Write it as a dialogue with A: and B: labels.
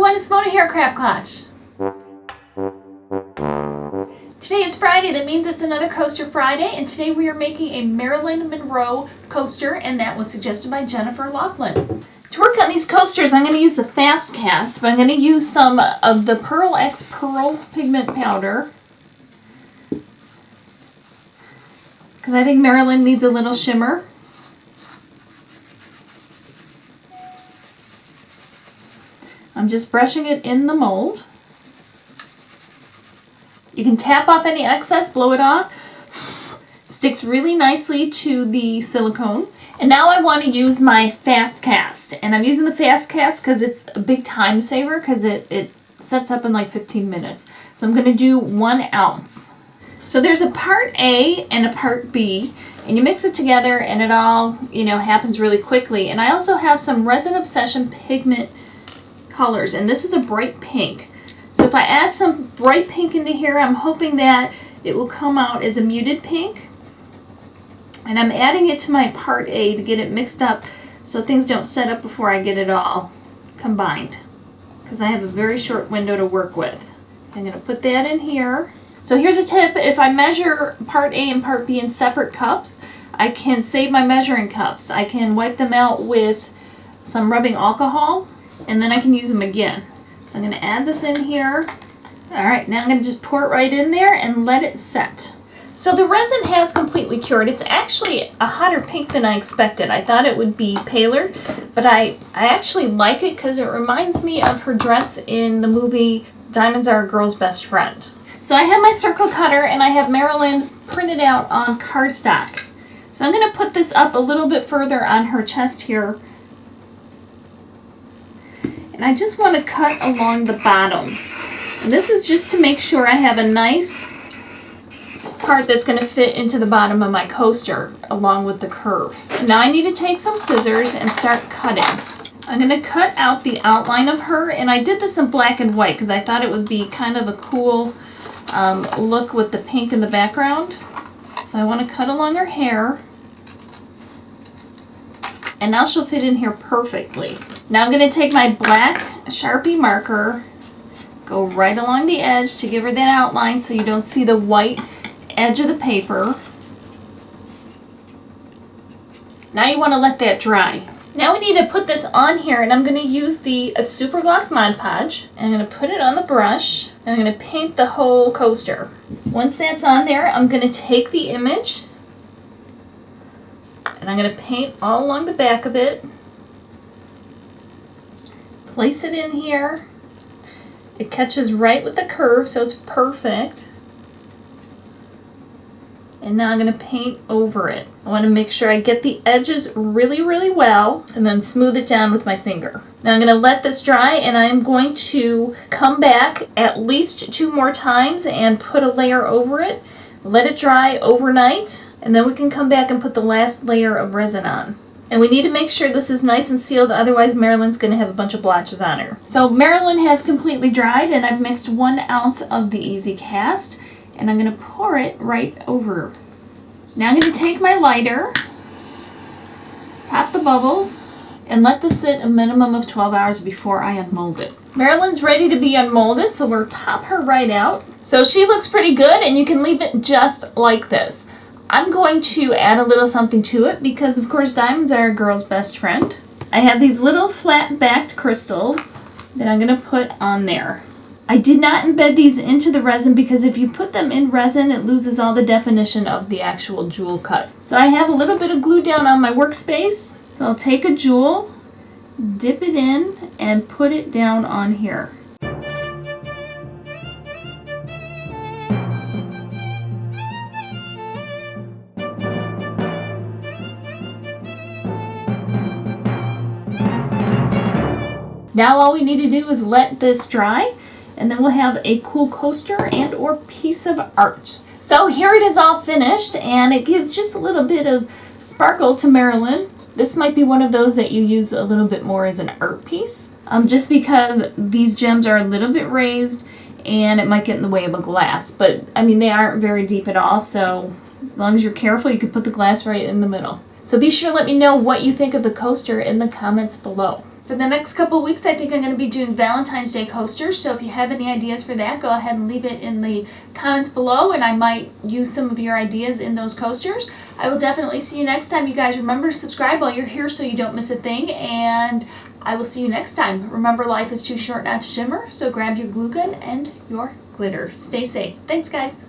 A: everyone, it's Mona here at Klatch. Today is Friday, that means it's another Coaster Friday, and today we are making a Marilyn Monroe coaster, and that was suggested by Jennifer Laughlin. To work on these coasters, I'm going to use the fast cast, but I'm going to use some of the Pearl X Pearl pigment powder, because I think Marilyn needs a little shimmer. I'm just brushing it in the mold. You can tap off any excess, blow it off. Sticks really nicely to the silicone. And now I want to use my fast cast. And I'm using the fast cast because it's a big time saver because it sets up in like 15 minutes. So I'm going to do 1 ounce. So there's a part A and a part B. And you mix it together and it all, happens really quickly. And I also have some Resin Obsession pigment colors, and this is a bright pink. So if I add some bright pink into here, I'm hoping that it will come out as a muted pink. And I'm adding it to my part A to get it mixed up so things don't set up before I get it all combined, because I have a very short window to work with. I'm going to put that in here. So here's a tip: if I measure part A and part B in separate cups, I can save my measuring cups. I can wipe them out with some rubbing alcohol, and then I can use them again. So I'm going to add this in here. Alright, now I'm going to just pour it right in there and let it set. So the resin has completely cured. It's actually a hotter pink than I expected. I thought it would be paler, but I actually like it because it reminds me of her dress in the movie Diamonds Are a Girl's Best Friend. So I have my circle cutter and I have Marilyn printed out on cardstock. So I'm going to put this up a little bit further on her chest here. And I just want to cut along the bottom. And this is just to make sure I have a nice part that's going to fit into the bottom of my coaster along with the curve. Now I need to take some scissors and start cutting. I'm going to cut out the outline of her, and I did this in black and white because I thought it would be kind of a cool look with the pink in the background. So I want to cut along her hair. And now she'll fit in here perfectly. Now I'm going to take my black Sharpie marker, go right along the edge to give her that outline so you don't see the white edge of the paper. Now you want to let that dry. Now we need to put this on here, and I'm going to use the Super Gloss Mod Podge. I'm going to put it on the brush, and I'm going to paint the whole coaster. Once that's on there, I'm going to take the image, and I'm going to paint all along the back of it. Place it in here. It catches right with the curve, so it's perfect. And now I'm going to paint over it. I want to make sure I get the edges really, really well, and then smooth it down with my finger. Now I'm going to let this dry, and I'm going to come back at least 2 more times and put a layer over it. Let it dry overnight, and then we can come back and put the last layer of resin on. And we need to make sure this is nice and sealed, otherwise Marilyn's going to have a bunch of blotches on her. So Marilyn has completely dried, and I've mixed 1 ounce of the Easy Cast, and I'm going to pour it right over. Now I'm going to take my lighter, pop the bubbles, and let this sit a minimum of 12 hours before I unmold it. Marilyn's ready to be unmolded, so we'll pop her right out. So she looks pretty good, and you can leave it just like this. I'm going to add a little something to it because, of course, diamonds are a girl's best friend. I have these little flat-backed crystals that I'm going to put on there. I did not embed these into the resin because if you put them in resin, it loses all the definition of the actual jewel cut. So I have a little bit of glue down on my workspace. So I'll take a jewel, dip it in, and put it down on here. Now all we need to do is let this dry, and then we'll have a cool coaster and or piece of art. So here it is all finished, and it gives just a little bit of sparkle to Marilyn. This might be one of those that you use a little bit more as an art piece, just because these gems are a little bit raised and it might get in the way of a glass. But I mean, they aren't very deep at all, so as long as you're careful, you can put the glass right in the middle. So be sure to let me know what you think of the coaster in the comments below. For the next couple weeks, I think I'm going to be doing Valentine's Day coasters, so if you have any ideas for that, go ahead and leave it in the comments below, and I might use some of your ideas in those coasters. I will definitely see you next time. You guys, remember to subscribe while you're here so you don't miss a thing, and I will see you next time. Remember, life is too short not to shimmer, so grab your glue gun and your glitter. Stay safe. Thanks, guys.